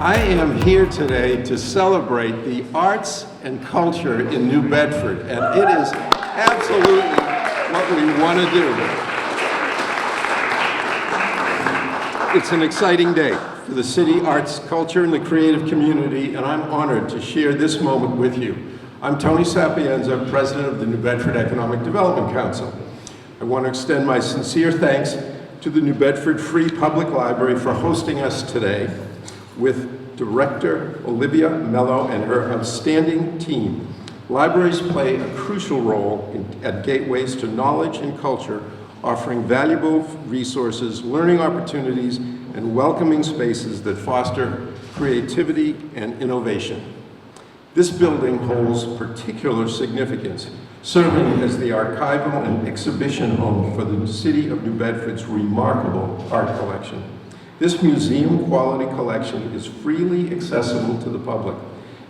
I am here today to celebrate the arts and culture in New Bedford, and it is absolutely what we want to do. It's an exciting day for the city, arts, culture, and the creative community, and I'm honored to share this moment with you. I'm Tony Sapienza, President of the New Bedford Economic Development Council. I want to extend my sincere thanks to the New Bedford Free Public Library for hosting us today with Director Olivia Mello and her outstanding team. Libraries play a crucial role at gateways to knowledge and culture, offering valuable resources, learning opportunities, and welcoming spaces that foster creativity and innovation. This building holds particular significance, serving as the archival and exhibition home for the City of New Bedford's remarkable art collection. This museum-quality collection is freely accessible to the public.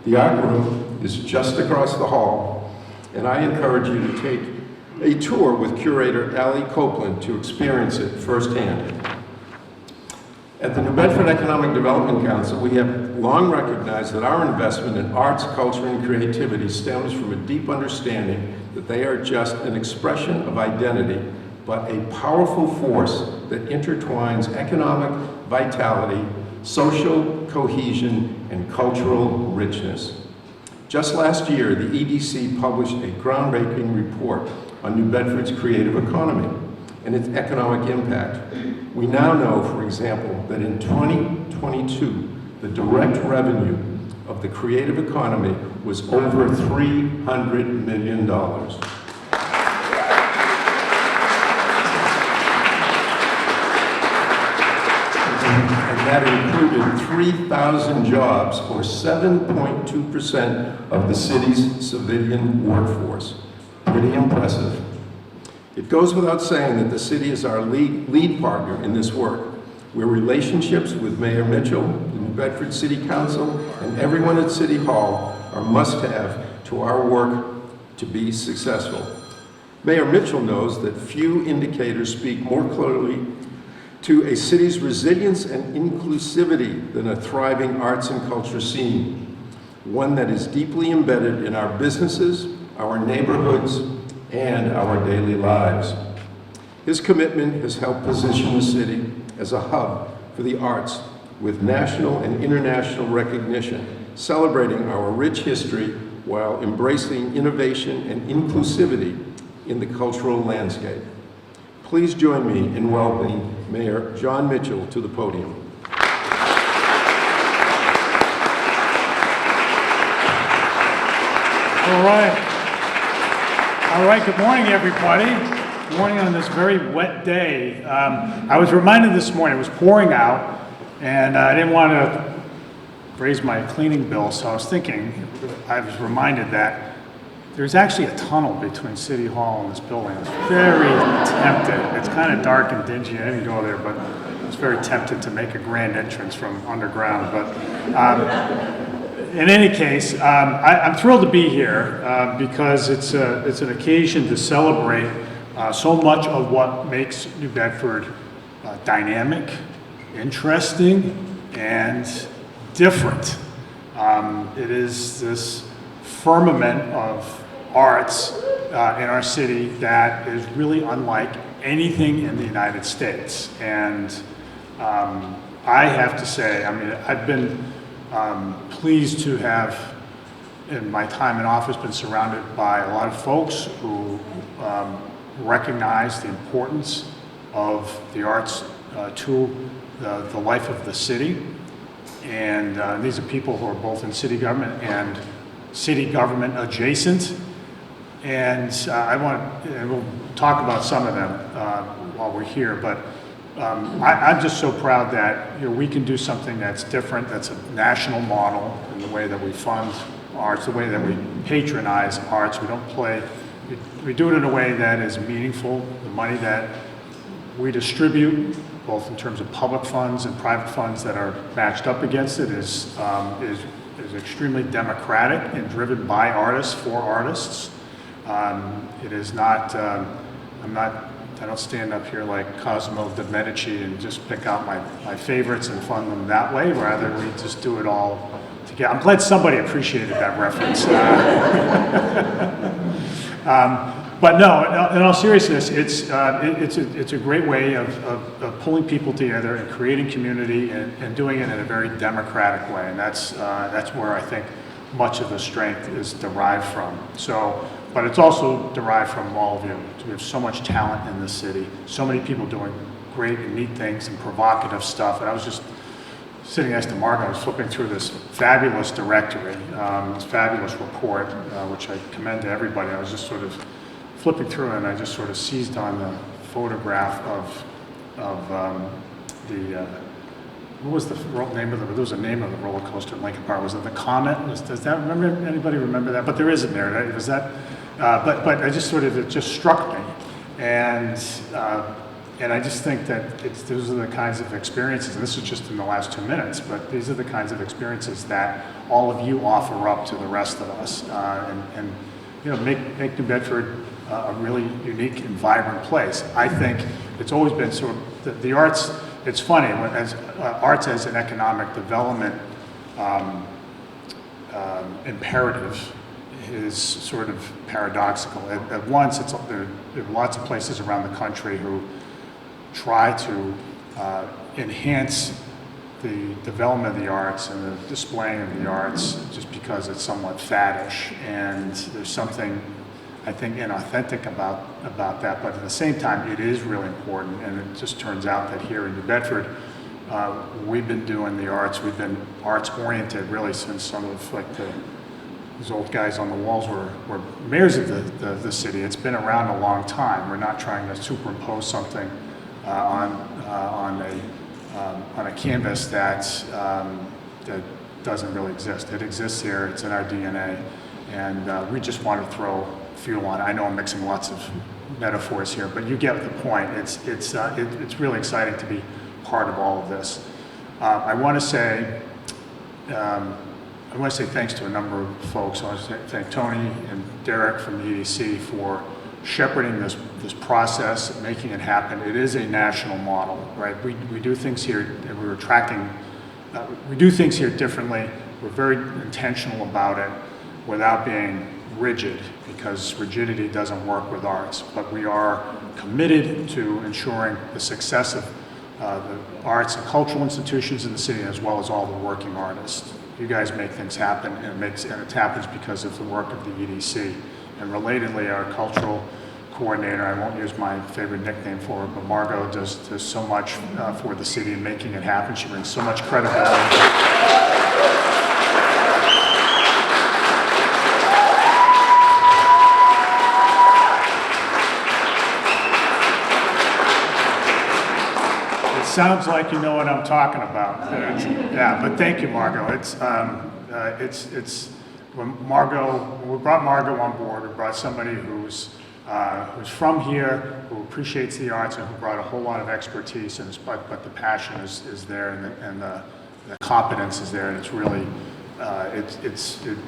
The art room is just across the hall, and I encourage you to take a tour with curator Allie Copeland to experience it firsthand. At the New Bedford Economic Development Council, we have long recognized that our investment in arts, culture, and creativity stems from a deep understanding that they are just an expression of identity, but a powerful force that intertwines economic vitality, social cohesion, and cultural richness. Just last year, the EDC published a groundbreaking report on New Bedford's creative economy and its economic impact. We now know, for example, that in 2022, the direct revenue of the creative economy was over $300 million. And that included 3,000 jobs, or 7.2% of the city's civilian workforce. Pretty impressive. It goes without saying that the city is our lead partner in this work, where relationships with Mayor Mitchell, the New Bedford City Council, and everyone at City Hall are must-have to our work to be successful. Mayor Mitchell knows that few indicators speak more clearly to a city's resilience and inclusivity than a thriving arts and culture scene, one that is deeply embedded in our businesses, our neighborhoods, and our daily lives. His commitment has helped position the city as a hub for the arts with national and international recognition, celebrating our rich history while embracing innovation and inclusivity in the cultural landscape. Please join me in welcoming Mayor John Mitchell to the podium. All right, good morning, everybody. Good morning on this very wet day. I was reminded this morning, it was pouring out, and I didn't want to raise my cleaning bill, so I was reminded that there's actually a tunnel between City Hall and this building. I was very tempted. It's kind of dark and dingy. I didn't go there, but I was very tempted to make a grand entrance from underground. But in any case, I'm thrilled to be here because it's an occasion to celebrate so much of what makes New Bedford dynamic, interesting, and different. It is this firmament of arts in our city that is really unlike anything in the United States. And I have to say, I mean, I've been pleased to have, in my time in office, been surrounded by a lot of folks who recognize the importance of the arts to the life of the city. And these are people who are both in city government and city government adjacent. And we'll talk about some of them while we're here, but I'm just so proud that we can do something that's different, that's a national model in the way that we fund arts, the way that we patronize arts. We do it in a way that is meaningful. The money that we distribute, both in terms of public funds and private funds that are matched up against it, is extremely democratic and driven by artists for artists. It is not, I'm not don't stand up here like Cosimo de' Medici and just pick out my favorites and fund them that way. Rather, we just do it all together. I'm glad somebody appreciated that reference. But no, in all seriousness, it's a great way of pulling people together and creating community and doing it in a very democratic way. And that's where I think much of the strength is derived from. So, but it's also derived from all of you. We have so much talent in this city, so many people doing great and neat things and provocative stuff. And I was just sitting next to Mark, I was flipping through this fabulous directory, this fabulous report, which I commend to everybody. I was just sort of flipping through it, and I just sort of seized on the photograph of what was the name of there was a name of the roller coaster at Lincoln Park. Was it the Comet? Does that anybody remember that? But there is a narrative. Was that? But I just sort of, it just struck me, and I just think that those are the kinds of experiences, and this is just in the last 2 minutes, but these are the kinds of experiences that all of you offer up to the rest of us, and you know, make New Bedford a really unique and vibrant place. I think it's always been sort of the arts. It's funny, as arts as an economic development imperative is sort of paradoxical. At once, there are lots of places around the country who try to enhance the development of the arts and the displaying of the arts just because it's somewhat faddish, and there's something, I think, inauthentic about that, but at the same time, it is really important, and it just turns out that here in New Bedford, we've been doing the arts, we've been arts-oriented really since some of like these old guys on the walls were mayors of the city. It's been around a long time. We're not trying to superimpose something on a canvas that doesn't really exist. It exists here, it's in our DNA, and we just want to throw fuel on it. I know I'm mixing lots of metaphors here, but you get the point. It's really exciting to be part of all of this. I want to say thanks to a number of folks. I want to thank Tony and Derek from the EDC for shepherding this process, making it happen. It is a national model, right? We do things here, and we're attracting. We do things here differently. We're very intentional about it, without being rigid, because rigidity doesn't work with arts, but we are committed to ensuring the success of the arts and cultural institutions in the city, as well as all the working artists. You guys make things happen, and it happens because of the work of the EDC. And relatedly, our cultural coordinator, I won't use my favorite nickname for her, but Margot does so much for the city and making it happen. She brings so much credibility. Sounds like you know what I'm talking about. Yeah, but thank you, Margot. When we brought Margot on board, we brought somebody who's from here, who appreciates the arts, and who brought a whole lot of expertise. But the passion is there, and the competence is there, and it's really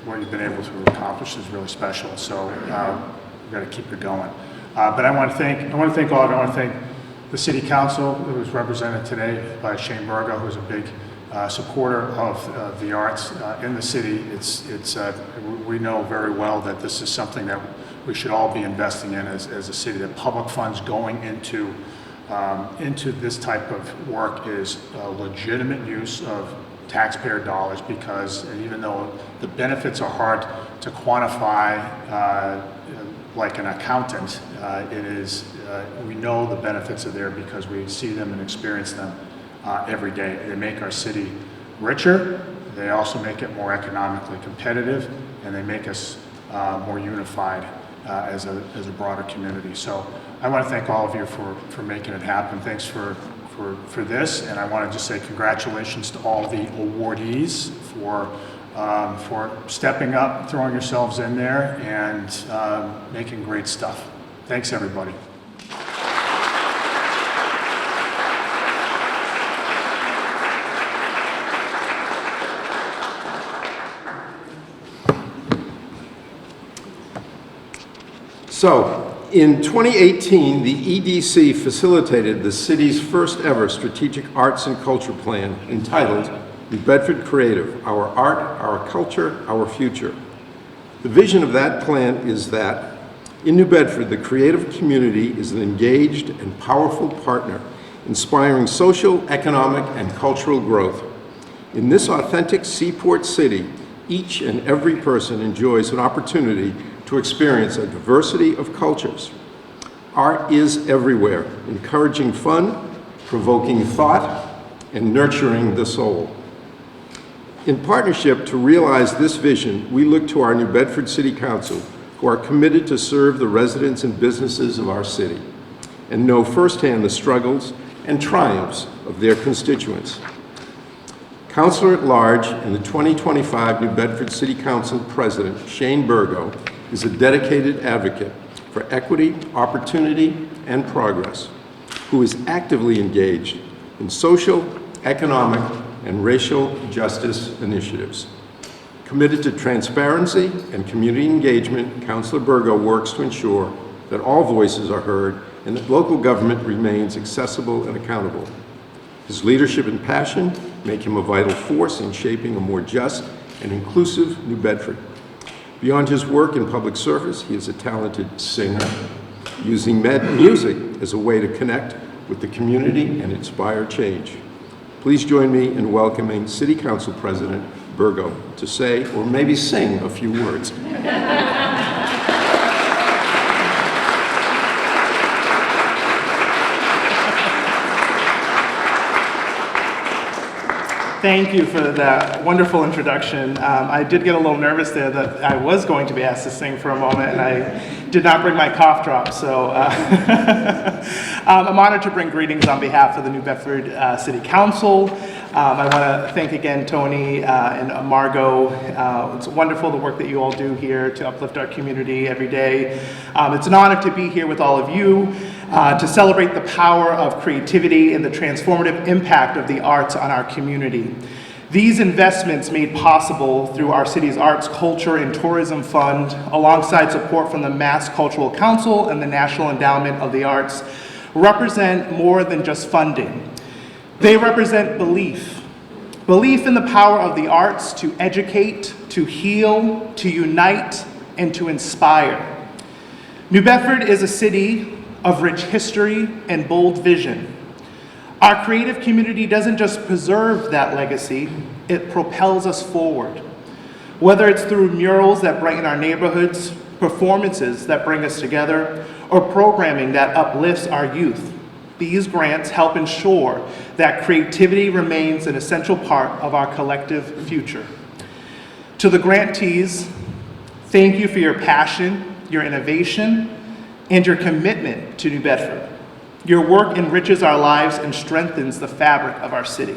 what you've been able to accomplish is really special. So we've got to keep it going. But I want to thank all of you. I want to thank the City Council, who was represented today by Shane Burgo, who's a big supporter of the arts in the city. We know very well that this is something that we should all be investing in as a city. That public funds going into this type of work is a legitimate use of taxpayer dollars, because even though the benefits are hard to quantify like an accountant, we know the benefits are there because we see them and experience them every day. They make our city richer, they also make it more economically competitive, and they make us more unified as a broader community. So I want to thank all of you for making it happen. Thanks for this, and I want to just say congratulations to all the awardees for stepping up, throwing yourselves in there, and making great stuff. Thanks, everybody. So, In 2018, the EDC facilitated the city's first ever strategic arts and culture plan entitled New Bedford Creative, Our Art, Our Culture, Our Future. The vision of that plan is that in New Bedford, the creative community is an engaged and powerful partner, inspiring social, economic, and cultural growth. In this authentic seaport city, each and every person enjoys an opportunity to experience a diversity of cultures. Art is everywhere, encouraging fun, provoking thought, and nurturing the soul. In partnership to realize this vision, we look to our New Bedford City Council, who are committed to serve the residents and businesses of our city and know firsthand the struggles and triumphs of their constituents. Councilor at Large and the 2025 New Bedford City Council President, Shane Burgo, is a dedicated advocate for equity, opportunity, and progress, who is actively engaged in social, economic, and racial justice initiatives. Committed to transparency and community engagement, Councilor Burgo works to ensure that all voices are heard and that local government remains accessible and accountable. His leadership and passion make him a vital force in shaping a more just and inclusive New Bedford. Beyond his work in public service, he is a talented singer, using music as a way to connect with the community and inspire change. Please join me in welcoming City Council President Burgo to say, or maybe sing, a few words. Thank you for that wonderful introduction. I did get a little nervous there that I was going to be asked to sing for a moment, and I did not bring my cough drop, so I'm honored to bring greetings on behalf of the New Bedford City Council. I want to thank again Tony and Margot. It's wonderful the work that you all do here to uplift our community every day. It's an honor to be here with all of you to celebrate the power of creativity and the transformative impact of the arts on our community. These investments made possible through our city's Arts, Culture, and Tourism Fund, alongside support from the Mass Cultural Council and the National Endowment of the Arts, represent more than just funding. They represent belief. Belief in the power of the arts to educate, to heal, to unite, and to inspire. New Bedford is a city of rich history and bold vision. Our creative community doesn't just preserve that legacy, it propels us forward. Whether it's through murals that brighten our neighborhoods, performances that bring us together, or programming that uplifts our youth, these grants help ensure that creativity remains an essential part of our collective future. To the grantees, thank you for your passion, your innovation, and your commitment to New Bedford. Your work enriches our lives and strengthens the fabric of our city.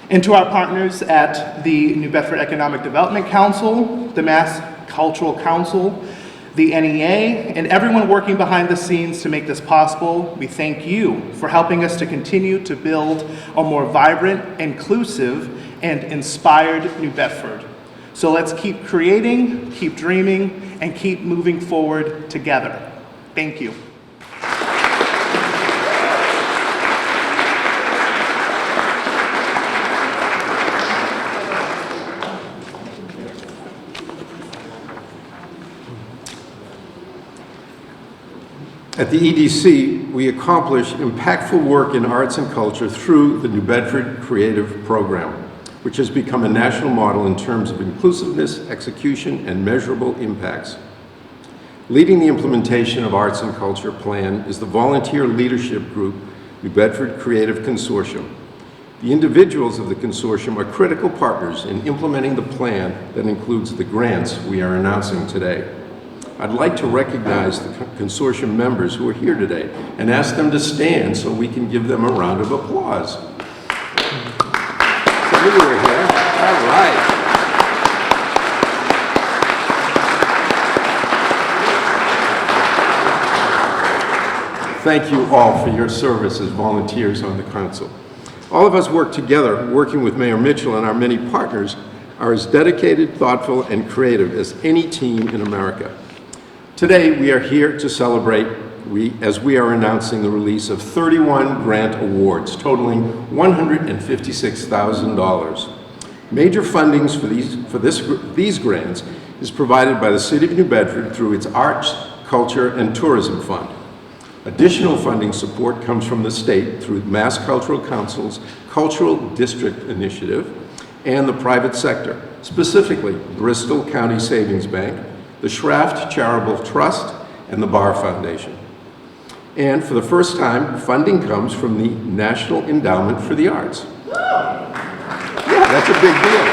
And to our partners at the New Bedford Economic Development Council, the Mass Cultural Council, the NEA, and everyone working behind the scenes to make this possible, we thank you for helping us to continue to build a more vibrant, inclusive, and inspired New Bedford. So let's keep creating, keep dreaming, and keep moving forward together. Thank you. At the EDC, we accomplish impactful work in arts and culture through the New Bedford Creative Program, which has become a national model in terms of inclusiveness, execution, and measurable impacts. Leading the implementation of Arts and Culture Plan is the volunteer leadership group, New Bedford Creative Consortium. The individuals of the consortium are critical partners in implementing the plan that includes the grants we are announcing today. I'd like to recognize the consortium members who are here today and ask them to stand so we can give them a round of applause. So you were here. All right. Thank you all for your service as volunteers on the council. All of us work together, working with Mayor Mitchell and our many partners, are as dedicated, thoughtful, and creative as any team in America. Today, we are here to celebrate as we are announcing the release of 31 grant awards totaling $156,000. Major fundings for these grants is provided by the City of New Bedford through its Arts, Culture, and Tourism Fund. Additional funding support comes from the state through Mass Cultural Council's Cultural District Initiative and the private sector, specifically Bristol County Savings Bank, the Schraft Charitable Trust, and the Barr Foundation. And for the first time, funding comes from the National Endowment for the Arts. Yeah, that's a big deal.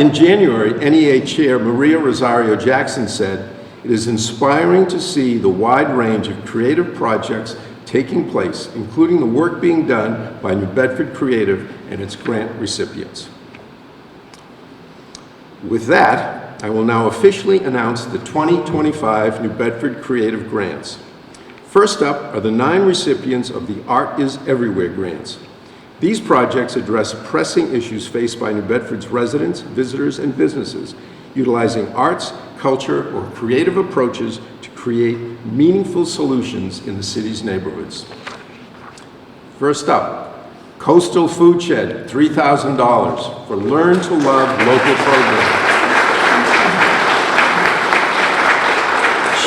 In January, NEA Chair Maria Rosario Jackson said, "It is inspiring to see the wide range of creative projects taking place, including the work being done by New Bedford Creative and its grant recipients." With that, I will now officially announce the 2025 New Bedford Creative Grants. First up are the 9 recipients of the Art is Everywhere grants. These projects address pressing issues faced by New Bedford's residents, visitors, and businesses, utilizing arts, culture, or creative approaches to create meaningful solutions in the city's neighborhoods. First up, Coastal Food Shed, $3,000 for Learn to Love local programs.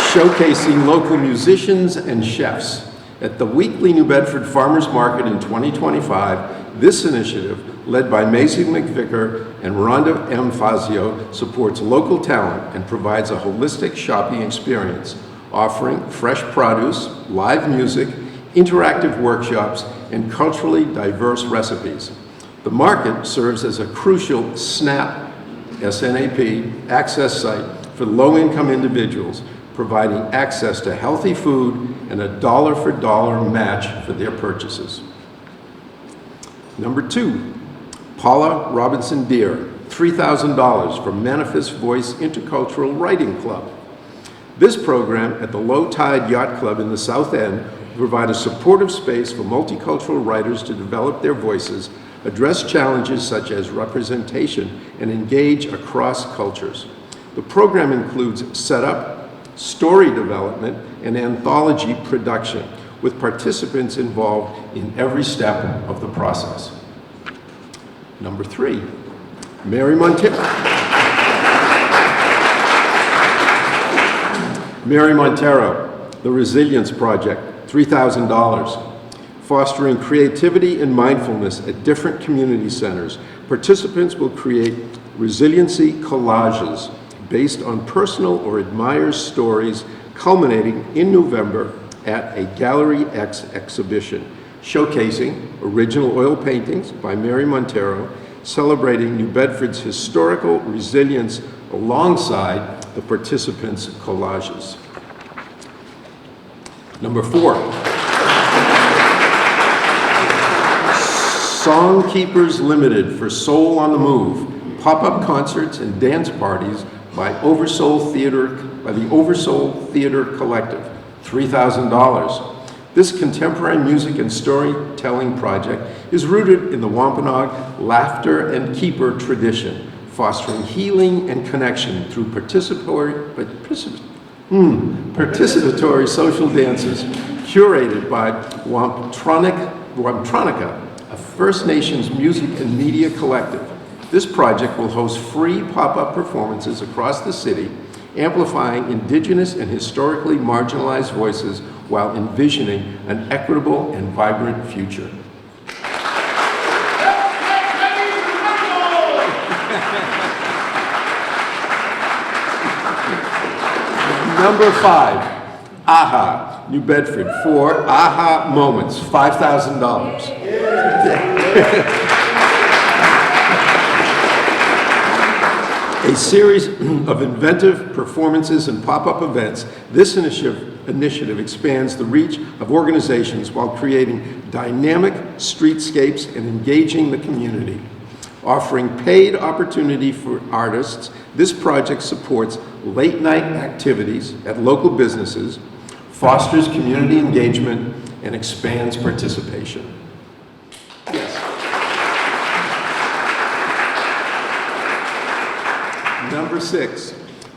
Showcasing local musicians and chefs. At the weekly New Bedford Farmers Market in 2025, this initiative, led by Maisie McVicker and Rhonda M. Fazio, supports local talent and provides a holistic shopping experience, offering fresh produce, live music, interactive workshops, and culturally diverse recipes. The market serves as a crucial SNAP, S-N-A-P, access site for low-income individuals, providing access to healthy food and a dollar-for-dollar match for their purchases. Number 2, Paula Robinson Deere, $3,000 for Manifest Voice Intercultural Writing Club. This program at the Low Tide Yacht Club in the South End will provide a supportive space for multicultural writers to develop their voices, address challenges such as representation, and engage across cultures. The program includes setup, story development, and anthology production, with participants involved in every step of the process. Number 3, Mary Montero. Mary Montero, the Resilience Project, $3,000. Fostering creativity and mindfulness at different community centers, participants will create resiliency collages based on personal or admired stories, culminating in November at a Gallery X exhibition, showcasing original oil paintings by Mary Montero, celebrating New Bedford's historical resilience alongside the participants' collages. Number 4, Songkeepers Limited for Soul on the Move, pop-up concerts and dance parties by the Oversoul Theater Collective, $3,000. This contemporary music and storytelling project is rooted in the Wampanoag laughter and keeper tradition, fostering healing and connection through participatory social dances curated by Wamptronica, a First Nations music and media collective. This project will host free pop-up performances across the city, amplifying Indigenous and historically marginalized voices while envisioning an equitable and vibrant future. Number 5, AHA, New Bedford, for AHA Moments, $5,000. A series of inventive performances and pop-up events, this initiative expands the reach of organizations while creating dynamic streetscapes and engaging the community. Offering paid opportunity for artists, this project supports late-night activities at local businesses, fosters community engagement, and expands participation. Yes. Number 6,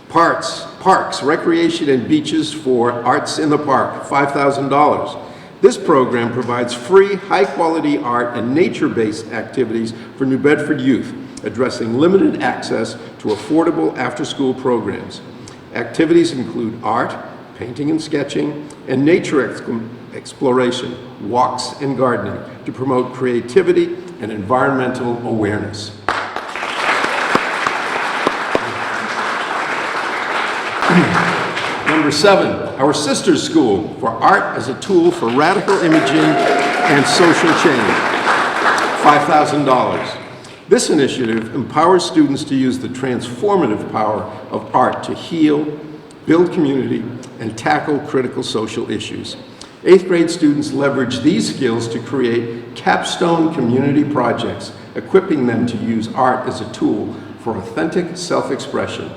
parks, recreation and beaches for Arts in the Park, $5,000. This program provides free, high-quality art and nature-based activities for New Bedford youth, addressing limited access to affordable after-school programs. Activities include art, painting and sketching, and nature exploration, walks and gardening to promote creativity and environmental awareness. Number 7, our sister's school for art as a tool for radical imaging and social change, $5,000. This initiative empowers students to use the transformative power of art to heal, build community, and tackle critical social issues. 8th grade students leverage these skills to create capstone community projects, equipping them to use art as a tool for authentic self-expression,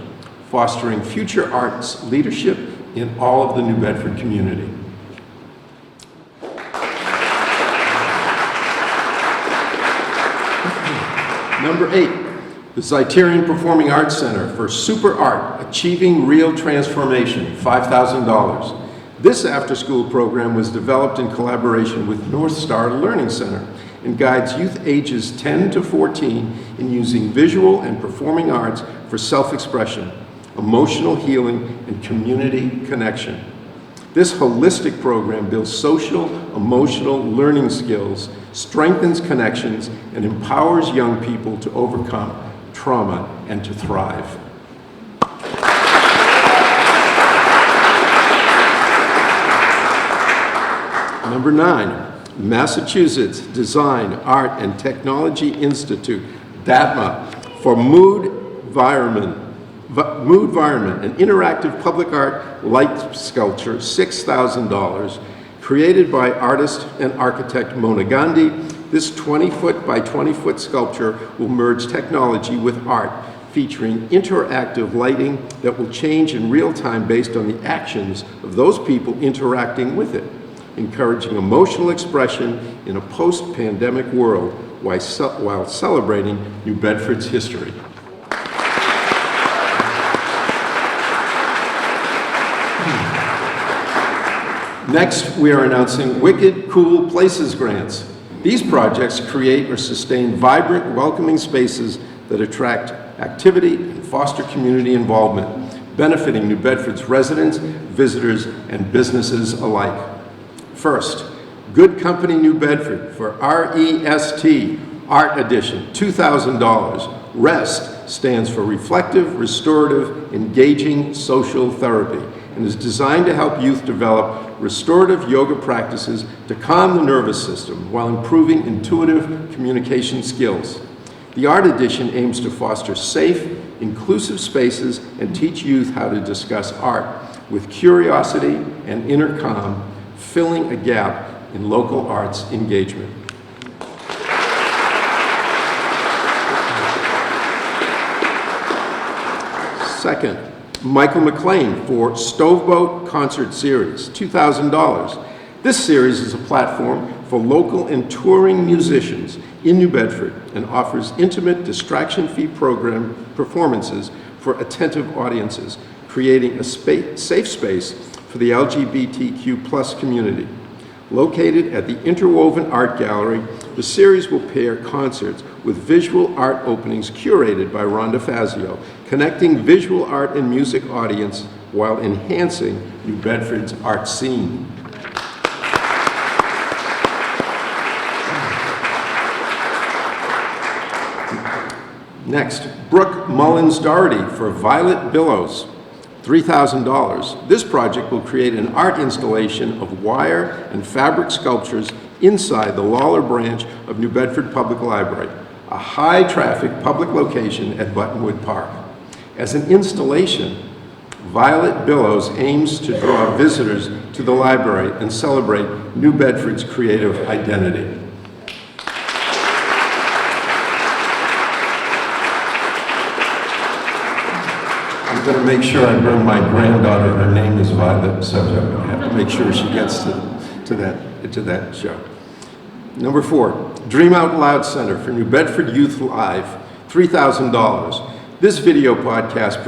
fostering future arts leadership in all of the New Bedford community. Number 8, the Zeiterion Performing Arts Center for Super Art, Achieving Real Transformation, $5,000. This after-school program was developed in collaboration with North Star Learning Center and guides youth ages 10 to 14 in using visual and performing arts for self-expression, emotional healing, and community connection. This holistic program builds social, emotional learning skills, strengthens connections, and empowers young people to overcome trauma and to thrive. Number 9, Massachusetts Design, Art, and Technology Institute, DATMA, for Mood Environment, an interactive public art light sculpture, $6,000, created by artist and architect Mona Gandhi. This 20-foot by 20-foot sculpture will merge technology with art, featuring interactive lighting that will change in real time based on the actions of those people interacting with it, encouraging emotional expression in a post-pandemic world while celebrating New Bedford's history. Next, we are announcing Wicked Cool Places grants. These projects create or sustain vibrant, welcoming spaces that attract activity and foster community involvement, benefiting New Bedford's residents, visitors, and businesses alike. First, Good Company New Bedford for REST, Art Edition, $2,000. REST stands for Reflective, Restorative, Engaging Social Therapy, and is designed to help youth develop restorative yoga practices to calm the nervous system while improving intuitive communication skills. The Art Edition aims to foster safe, inclusive spaces and teach youth how to discuss art with curiosity and inner calm, filling a gap in local arts engagement. Second, Michael McLean for Stoveboat Concert Series, $2,000. This series is a platform for local and touring musicians in New Bedford and offers intimate, distraction-free program performances for attentive audiences, creating a safe space for the LGBTQ+ community. Located at the Interwoven Art Gallery, the series will pair concerts with visual art openings curated by Rhonda Fazio, connecting visual art and music audience while enhancing New Bedford's art scene. Next, Brooke Mullins Doherty for Violet Billows, $3,000. This project will create an art installation of wire and fabric sculptures inside the Lawler branch of New Bedford Public Library, a high-traffic public location at Buttonwood Park. As an installation, Violet Billows aims to draw visitors to the library and celebrate New Bedford's creative identity. I'm going to make sure I bring my granddaughter. Her name is Violet, so I have to make sure she gets to that show. Number 4, Dream Out Loud Center for New Bedford Youth Live, $3,000. This video podcast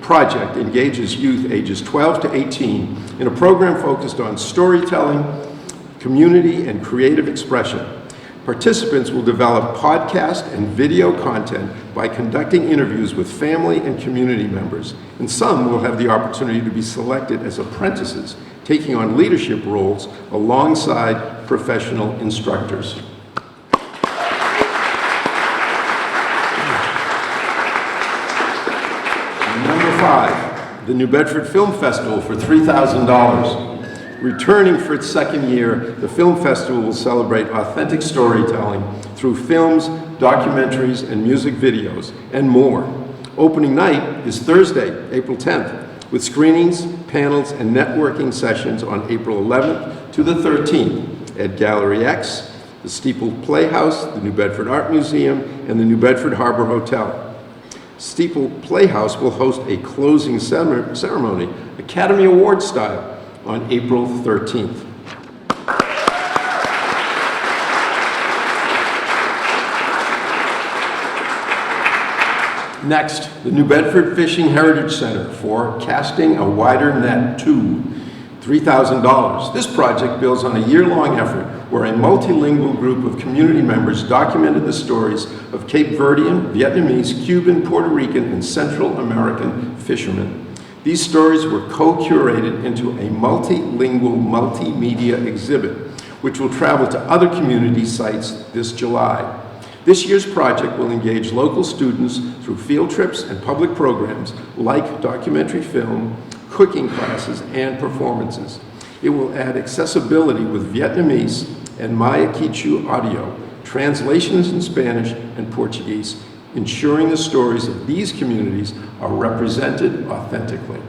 project engages youth ages 12 to 18 in a program focused on storytelling, community, and creative expression. Participants will develop podcast and video content by conducting interviews with family and community members, and some will have the opportunity to be selected as apprentices, taking on leadership roles alongside professional instructors. Number 5, the New Bedford Film Festival for $3,000. Returning for its second year, the film festival will celebrate authentic storytelling through films, documentaries, and music videos, and more. Opening night is Thursday, April 10th, with screenings, panels, and networking sessions on April 11th to the 13th at Gallery X, the Steeple Playhouse, the New Bedford Art Museum, and the New Bedford Harbor Hotel. Steeple Playhouse will host a closing ceremony, Academy Award style, on April 13th. Next, the New Bedford Fishing Heritage Center for Casting a Wider Net 2, $3,000. This project builds on a year-long effort where a multilingual group of community members documented the stories of Cape Verdean, Vietnamese, Cuban, Puerto Rican, and Central American fishermen. These stories were co-curated into a multilingual, multimedia exhibit, which will travel to other community sites this July. This year's project will engage local students through field trips and public programs like documentary film, cooking classes, and performances. It will add accessibility with Vietnamese and Maya Kichu audio, translations in Spanish and Portuguese, ensuring the stories of these communities are represented authentically.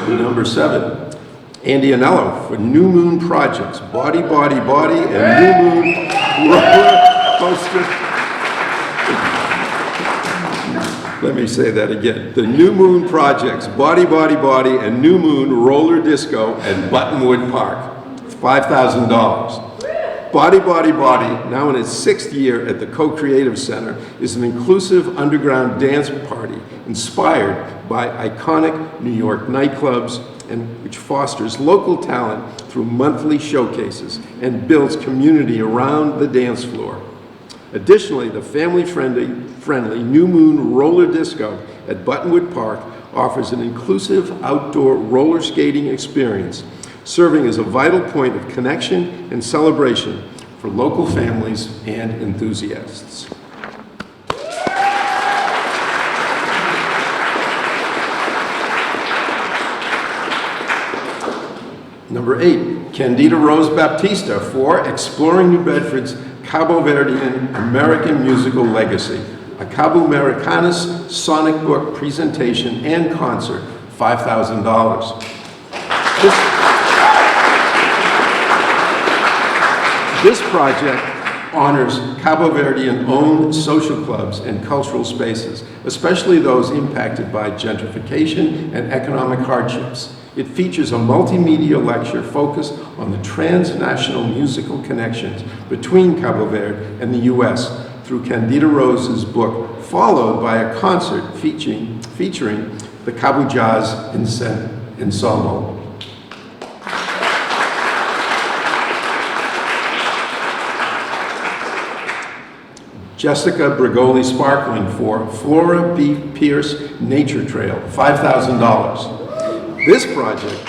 Number 7, Andy Anello for New Moon Projects, Body, Body, Body, and New Moon Roller Coaster. Let me say that again. The New Moon Projects, Body, Body, Body, and New Moon Roller Disco at Buttonwood Park. $5,000. Body, Body, Body, now in its 6th year at the Co-Creative Center, is an inclusive underground dance party inspired by iconic New York nightclubs and which fosters local talent through monthly showcases and builds community around the dance floor. Additionally, the family-friendly New Moon Roller Disco at Buttonwood Park offers an inclusive outdoor roller skating experience, serving as a vital point of connection and celebration for local families and enthusiasts. Number 8, Candida Rose Baptista for Exploring New Bedford's Cabo Verdean American Musical Legacy, a Cabo Americanas sonic book presentation and concert, $5,000. This project honors Cabo Verdean-owned social clubs and cultural spaces, especially those impacted by gentrification and economic hardships. It features a multimedia lecture focused on the transnational musical connections between Cabo Verde and the U.S. through Candida Rose's book, followed by a concert featuring the Cabo Jazz Ensemble. Jessica Brigoli Sparkling for Flora B. Pierce Nature Trail, $5,000. This project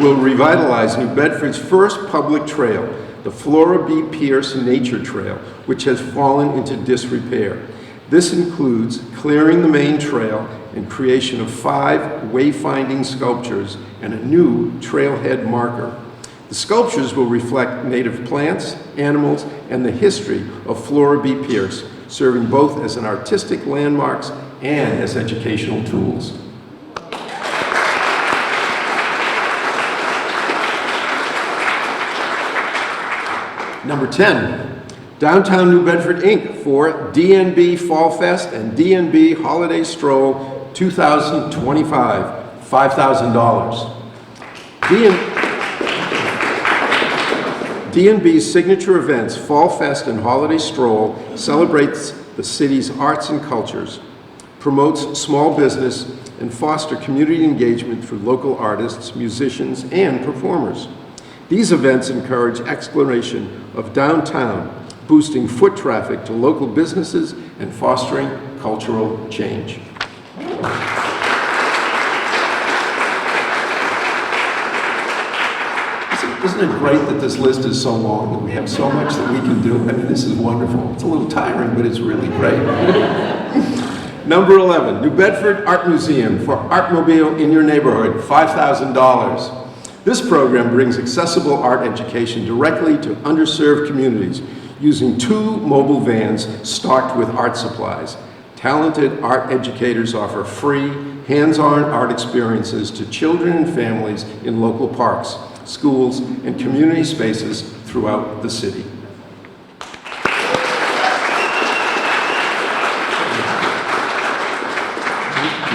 will revitalize New Bedford's first public trail, the Flora B. Pierce Nature Trail, which has fallen into disrepair. This includes clearing the main trail and creation of 5 wayfinding sculptures and a new trailhead marker. The sculptures will reflect native plants, animals, and the history of Flora B. Pierce, serving both as an artistic landmarks and as educational tools. Number 10, Downtown New Bedford, Inc. for DNB Fall Fest and DNB Holiday Stroll 2025, $5,000. D&B's signature events, Fall Fest and Holiday Stroll, celebrates the city's arts and cultures, promotes small business, and foster community engagement through local artists, musicians, and performers. These events encourage exploration of downtown, boosting foot traffic to local businesses and fostering cultural change. Isn't it great that this list is so long and we have so much that we can do? I mean, this is wonderful. It's a little tiring, but it's really great. Number 11, New Bedford Art Museum for Artmobile in your neighborhood, $5,000. This program brings accessible art education directly to underserved communities using 2 mobile vans stocked with art supplies. Talented art educators offer free, hands-on art experiences to children and families in local parks, schools, and community spaces throughout the city.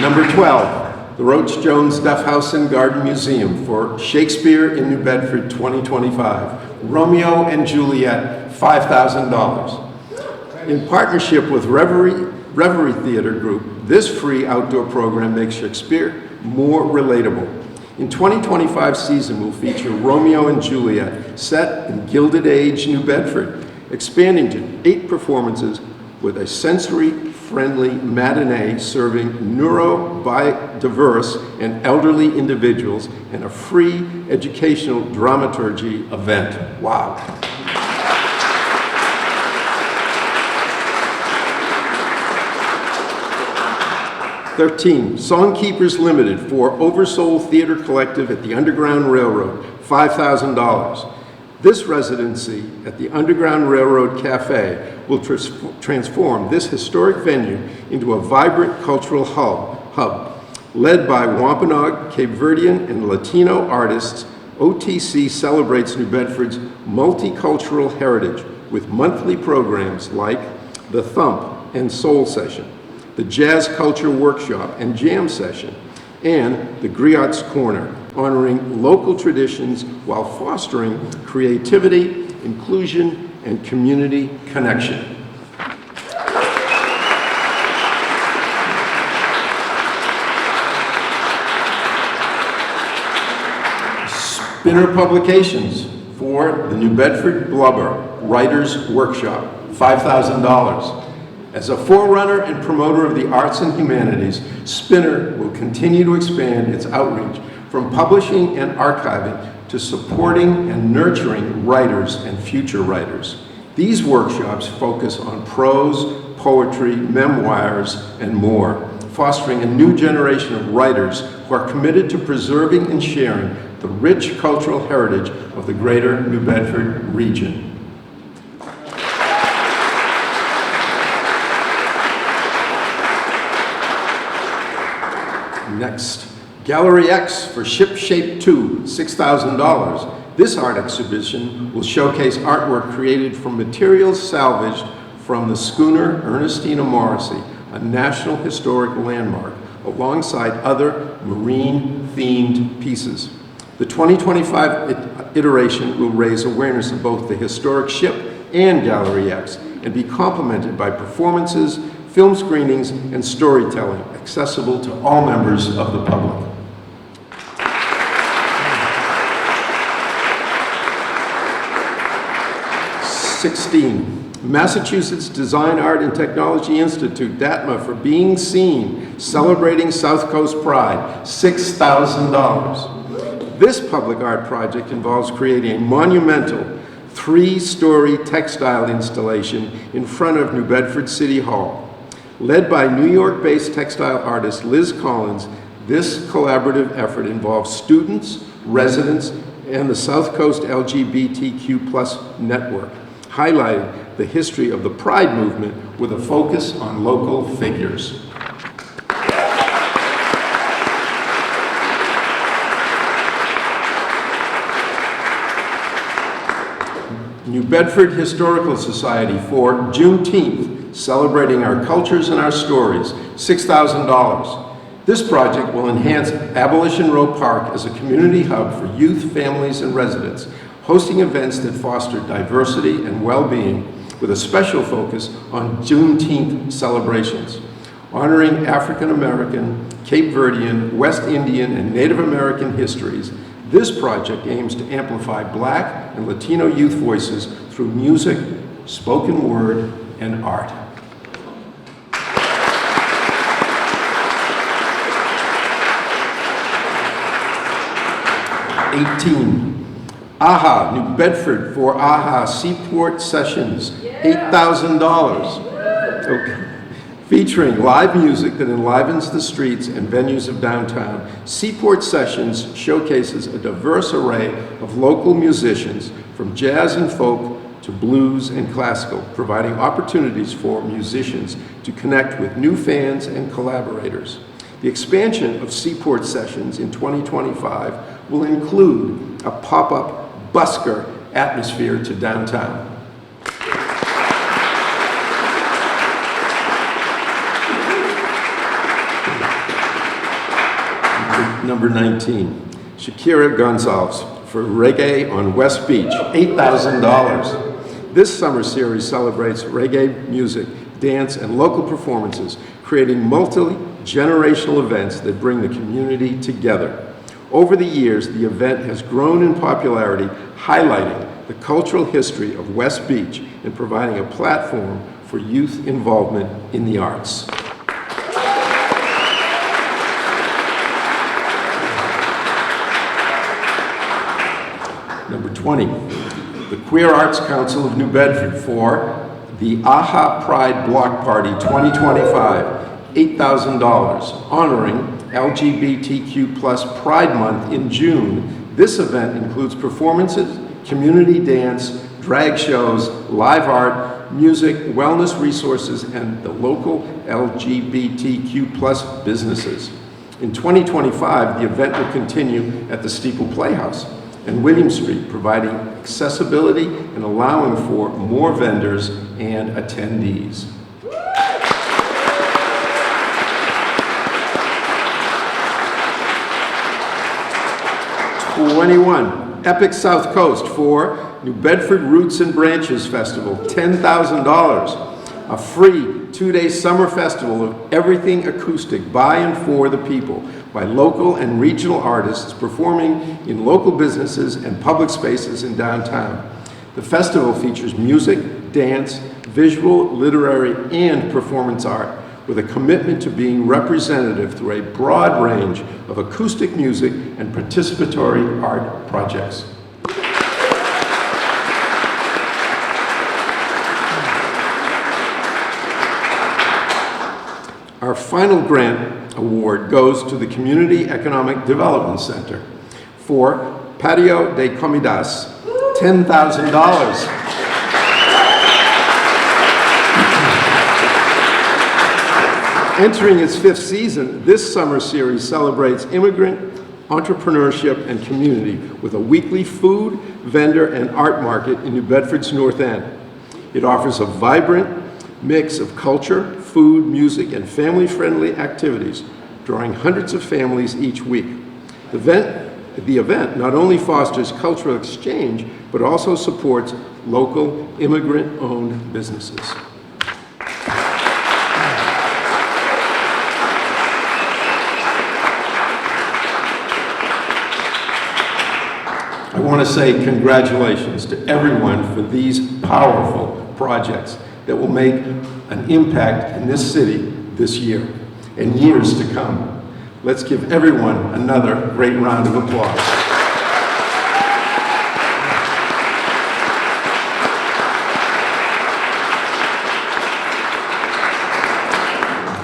Number 12, the Roach Jones Duff House and Garden Museum for Shakespeare in New Bedford 2025. Romeo and Juliet, $5,000. In partnership with Reverie Theater Group, this free outdoor program makes Shakespeare more relatable. In 2025 season will feature Romeo and Juliet, set in Gilded Age, New Bedford, expanding to 8 performances with a sensory-friendly matinee serving neurodiverse and elderly individuals and a free educational dramaturgy event. Wow. '13, Songkeepers Limited for Oversoul Theater Collective at the Underground Railroad, $5,000. This residency at the Underground Railroad Cafe will transform this historic venue into a vibrant cultural hub. Led by Wampanoag, Cape Verdean, and Latino artists, OTC celebrates New Bedford's multicultural heritage with monthly programs like The Thump and Soul Session, the Jazz Culture Workshop and Jam Session, and the Griot's Corner, honoring local traditions while fostering creativity, inclusion, and community connection. Spinner Publications for the New Bedford Blubber Writers Workshop, $5,000. As a forerunner and promoter of the arts and humanities, Spinner will continue to expand its outreach from publishing and archiving to supporting and nurturing writers and future writers. These workshops focus on prose, poetry, memoirs, and more, fostering a new generation of writers who are committed to preserving and sharing the rich cultural heritage of the greater New Bedford region. Next, Gallery X for Ship Shape 2, $6,000. This art exhibition will showcase artwork created from materials salvaged from the schooner Ernestina Morrissey, a National Historic Landmark, alongside other marine-themed pieces. The 2025 iteration will raise awareness of both the historic ship and Gallery X and be complemented by performances, film screenings, and storytelling accessible to all members of the public. Massachusetts Design, Art, and Technology Institute, DATMA, for Being Seen, Celebrating South Coast Pride, $6,000. This public art project involves creating a monumental 3-story textile installation in front of New Bedford City Hall. Led by New York-based textile artist Liz Collins, this collaborative effort involves students, residents, and the South Coast LGBTQ+ network, highlighting the history of the Pride movement with a focus on local figures. New Bedford Historical Society for Juneteenth, celebrating our cultures and our stories, $6,000. This project will enhance Abolition Row Park as a community hub for youth, families, and residents, hosting events that foster diversity and well-being with a special focus on Juneteenth celebrations, honoring African American, Cape Verdean, West Indian, and Native American histories. This project aims to amplify Black and Latino youth voices through music, spoken word, and art. AHA, New Bedford for AHA Seaport Sessions, $8,000. Okay. Featuring live music that enlivens the streets and venues of downtown, Seaport Sessions showcases a diverse array of local musicians from jazz and folk to blues and classical, providing opportunities for musicians to connect with new fans and collaborators. The expansion of Seaport Sessions in 2025 will include a pop-up busker atmosphere to downtown. Number 19, Shakira Gonzalez for Reggae on West Beach, $8,000. This summer series celebrates reggae music, dance, and local performances, creating multi-generational events that bring the community together. Over the years, the event has grown in popularity, highlighting the cultural history of West Beach and providing a platform for youth involvement in the arts. Number 20, the Queer Arts Council of New Bedford for the AHA Pride Block Party 2025, $8,000, honoring LGBTQ+ Pride Month in June. This event includes performances, community dance, drag shows, live art, music, wellness resources, and the local LGBTQ+ businesses. In 2025, the event will continue at the Steeple Playhouse and William Street, providing accessibility and allowing for more vendors and attendees. '21, Epic South Coast for New Bedford Roots and Branches Festival, $10,000. A free two-day summer festival of everything acoustic by and for the people, by local and regional artists performing in local businesses and public spaces in downtown. The festival features music, dance, visual, literary, and performance art, with a commitment to being representative through a broad range of acoustic music and participatory art projects. Our final grant award goes to the Community Economic Development Center for Patio de Comidas, $10,000. Entering its 5th season, this summer series celebrates immigrant entrepreneurship and community with a weekly food, vendor, and art market in New Bedford's North End. It offers a vibrant mix of culture, food, music, and family-friendly activities, drawing hundreds of families each week. The event not only fosters cultural exchange, but also supports local immigrant-owned businesses. I want to say congratulations to everyone for these powerful projects that will make an impact in this city this year and years to come. Let's give everyone another great round of applause.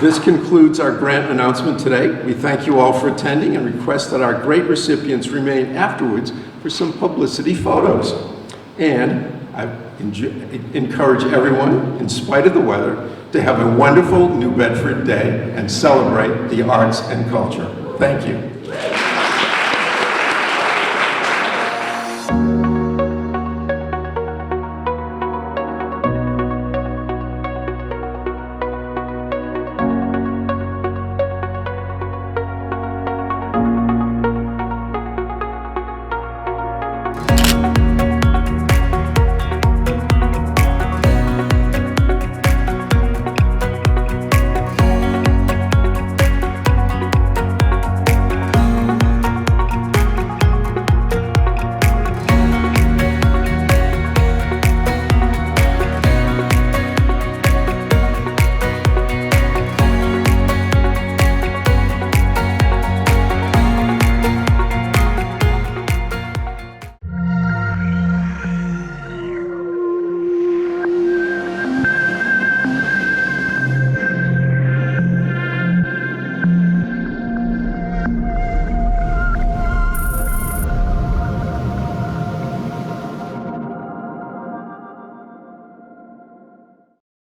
This concludes our grant announcement today. We thank you all for attending and request that our great recipients remain afterwards for some publicity photos. And I encourage everyone, in spite of the weather, to have a wonderful New Bedford day and celebrate the arts and culture. Thank you.